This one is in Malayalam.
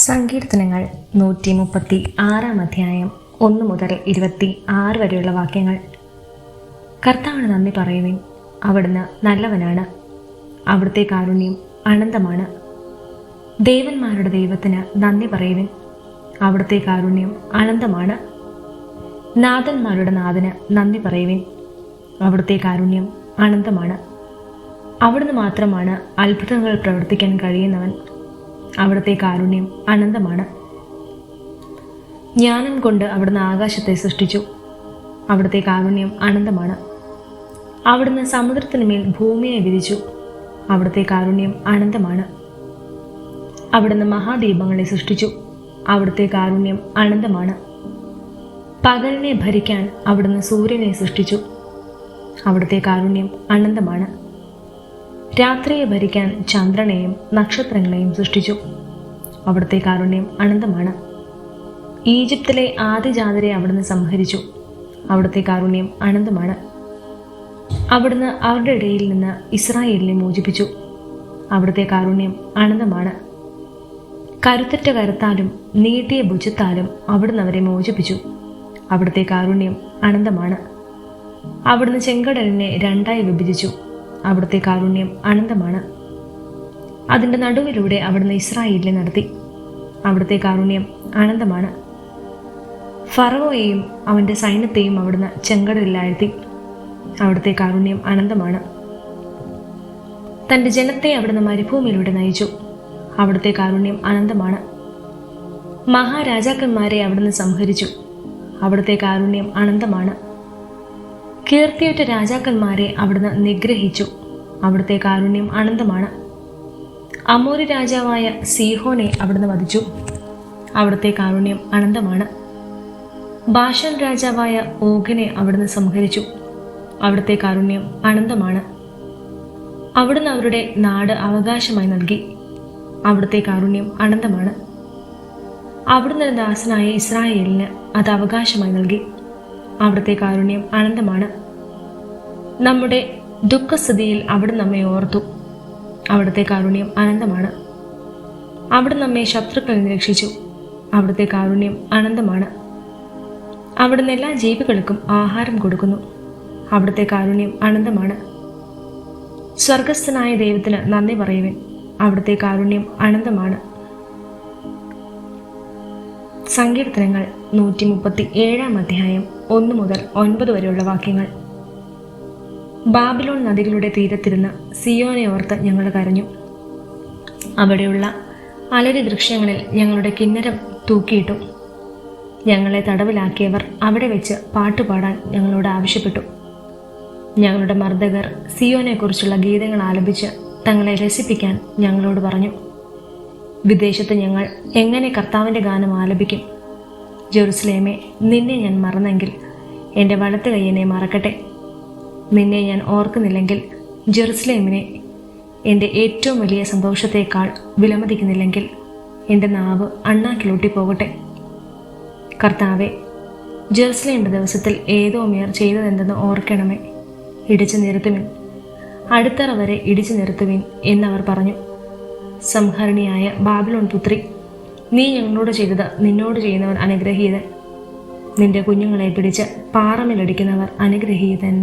സങ്കീർത്തനങ്ങൾ 136 അധ്യായം 1 മുതൽ 26 വരെയുള്ള വാക്യങ്ങൾ. കർത്താവിന് നന്ദി പറയുവിൻ, അവിടുന്ന് നല്ലവനാണ്, അവിടുത്തെ കാരുണ്യം അനന്തമാണ്. ദേവന്മാരുടെ ദൈവത്തിന് നന്ദി പറയുവിൻ, അവിടുത്തെ കാരുണ്യം അനന്തമാണ്. നാഥന്മാരുടെ നാഥന് നന്ദി പറയുവിൻ, അവിടുത്തെ കാരുണ്യം അനന്തമാണ്. അവിടുന്ന് മാത്രമാണ് അത്ഭുതങ്ങൾ പ്രവർത്തിക്കാൻ കഴിയുന്നവൻ, അവിടുത്തെ കാരുണ്യം അനന്തമാണ്. ജ്ഞാനം കൊണ്ട് അവിടുന്ന് ആകാശത്തെ സൃഷ്ടിച്ചു, അവിടുത്തെ കാരുണ്യം അനന്തമാണ്. അവിടുന്ന് സമുദ്രത്തിനുമേൽ ഭൂമിയെ വിരിച്ചു, അവിടുത്തെ കാരുണ്യം അനന്തമാണ്. അവിടുന്ന് മഹാദീപങ്ങളെ സൃഷ്ടിച്ചു, അവിടുത്തെ കാരുണ്യം അനന്തമാണ്. പകലിനെ ഭരിക്കാൻ അവിടുന്ന് സൂര്യനെ സൃഷ്ടിച്ചു, അവിടുത്തെ കാരുണ്യം അനന്തമാണ്. രാത്രിയെ ഭരിക്കാൻ ചന്ദ്രനെയും നക്ഷത്രങ്ങളെയും സൃഷ്ടിച്ചു, അവിടുത്തെ കാരുണ്യം അനന്തമാണ്. ഈജിപ്തിലെ ആദിജാതരെ അവിടുന്ന് സംഹരിച്ചു, അവിടുത്തെ കാരുണ്യം അനന്തമാണ്. അവിടുന്ന് അവരുടെ ഇടയിൽ നിന്ന് ഇസ്രായേലിനെ മോചിപ്പിച്ചു, അവിടുത്തെ കാരുണ്യം അനന്തമാണ്. കരുത്തറ്റ കരത്താലും നീട്ടിയ ഭുജത്താലും അവിടുന്ന് അവരെ മോചിപ്പിച്ചു, അവിടുത്തെ കാരുണ്യം അനന്തമാണ്. അവിടുന്ന് ചെങ്കടലിനെ രണ്ടായി വിഭജിച്ചു, അവിടുത്തെ കാരുണ്യം അനന്തമാണ്. അതിൻ്റെ നടുവിലൂടെ അവിടുന്ന് ഇസ്രായേലിനെ നടത്തി, അവിടുത്തെ കാരുണ്യം അനന്തമാണ്. ഫറവോയെയും അവൻ്റെ സൈന്യത്തെയും അവിടുന്ന് ചെങ്കടലിലാഴ്ത്തി, അവിടുത്തെ കാരുണ്യം അനന്തമാണ്. തൻ്റെ ജനത്തെ അവിടുന്ന് മരുഭൂമിയിലൂടെ നയിച്ചു, അവിടുത്തെ കാരുണ്യം അനന്തമാണ്. മഹാരാജാക്കന്മാരെ അവിടുന്ന് സംഹരിച്ചു, അവിടുത്തെ കാരുണ്യം അനന്തമാണ്. കീർത്തിയുറ്റ രാജാക്കന്മാരെ അവിടുന്ന് നിഗ്രഹിച്ചു, അവിടുത്തെ കാരുണ്യം അനന്തമാണ്. അമോരി രാജാവായ സീഹോനെ അവിടുന്ന് വധിച്ചു, അവിടുത്തെ കാരുണ്യം അനന്തമാണ്. ബാശാൻ രാജാവായ ഓഗിനെ അവിടുന്ന് സംഹരിച്ചു, അവിടുത്തെ കാരുണ്യം അനന്തമാണ്. അവിടുന്ന് അവരുടെ നാട് അവകാശമായി നൽകി, അവിടുത്തെ കാരുണ്യം അനന്തമാണ്. അവിടുന്ന് ദാസനായ ഇസ്രായേലിന് അത് അവകാശമായി നൽകി, അവിടുത്തെ കാരുണ്യം അനന്തമാണ്. നമ്മുടെ ദുഃഖസ്ഥിതിയിൽ അവിടുന്ന് നമ്മെ ഓർത്തു, അവിടുത്തെ കാരുണ്യം അനന്തമാണ്. അവിടുന്ന് നമ്മെ ശത്രുക്കളിൽ നിന്ന് രക്ഷിച്ചു, അവിടുത്തെ കാരുണ്യം അനന്തമാണ്. അവിടുന്ന് എല്ലാ ജീവികൾക്കും ആഹാരം കൊടുക്കുന്നു, അവിടുത്തെ കാരുണ്യം അനന്തമാണ്. സ്വർഗസ്ഥനായ ദൈവത്തിന് നന്ദി പറയുവിൻ, അവിടുത്തെ കാരുണ്യം അനന്തമാണ്. സങ്കീർത്തനങ്ങൾ 137 അധ്യായം 1 മുതൽ 9 വരെയുള്ള വാക്യങ്ങൾ. ബാബിലോൺ നദികളുടെ തീരത്തിരുന്ന് സിയോനെ ഓർത്ത് ഞങ്ങൾ കരഞ്ഞു. അവിടെയുള്ള അലരി വൃക്ഷങ്ങളിൽ ഞങ്ങളുടെ കിന്നരം തൂക്കിയിട്ടു. ഞങ്ങളെ തടവിലാക്കിയവർ അവിടെ വെച്ച് പാട്ടുപാടാൻ ഞങ്ങളോട് ആവശ്യപ്പെട്ടു. ഞങ്ങളുടെ മർദ്ദകർ സിയോനെക്കുറിച്ചുള്ള ഗീതങ്ങൾ ആലപിച്ച് തങ്ങളെ രസിപ്പിക്കാൻ ഞങ്ങളോട് പറഞ്ഞു. വിദേശത്ത് ഞങ്ങൾ എങ്ങനെ കർത്താവിൻ്റെ ഗാനം ആലപിക്കും? ജെറുസലേമേ, നിന്നെ ഞാൻ മറന്നെങ്കിൽ എൻ്റെ വലത്ത് കൈ എന്നെ മറക്കട്ടെ. നിന്നെ ഞാൻ ഓർക്കുന്നില്ലെങ്കിൽ ജെറുസലേമിനെ എൻ്റെ ഏറ്റവും വലിയ സന്തോഷത്തേക്കാൾ വിലമതിക്കുന്നില്ലെങ്കിൽ എൻ്റെ നാവ് അണ്ണാക്കിലൊട്ടിപ്പോകട്ടെ. കർത്താവെ, ജെറുസലേമിൻ്റെ ദിവസത്തിൽ ഏദോമ്യർ ചെയ്തതെന്തെന്ന് ഓർക്കണമേ. ഇടിച്ചു നിരത്തുവിൻ, അടുത്തറ വരെ ഇടിച്ചു നിരത്തുവിൻ എന്നവർ പറഞ്ഞു. സംഹരണിയായ ബാബിലോൺ പുത്രി, നീ ഞങ്ങളോട് ചെയ്തത് നിന്നോട് ചെയ്യുന്നവൻ അനുഗ്രഹീതൻ. നിന്റെ കുഞ്ഞുങ്ങളെ പിടിച്ച് പാറമേലടിക്കുന്നവർ അനുഗ്രഹീതൻ.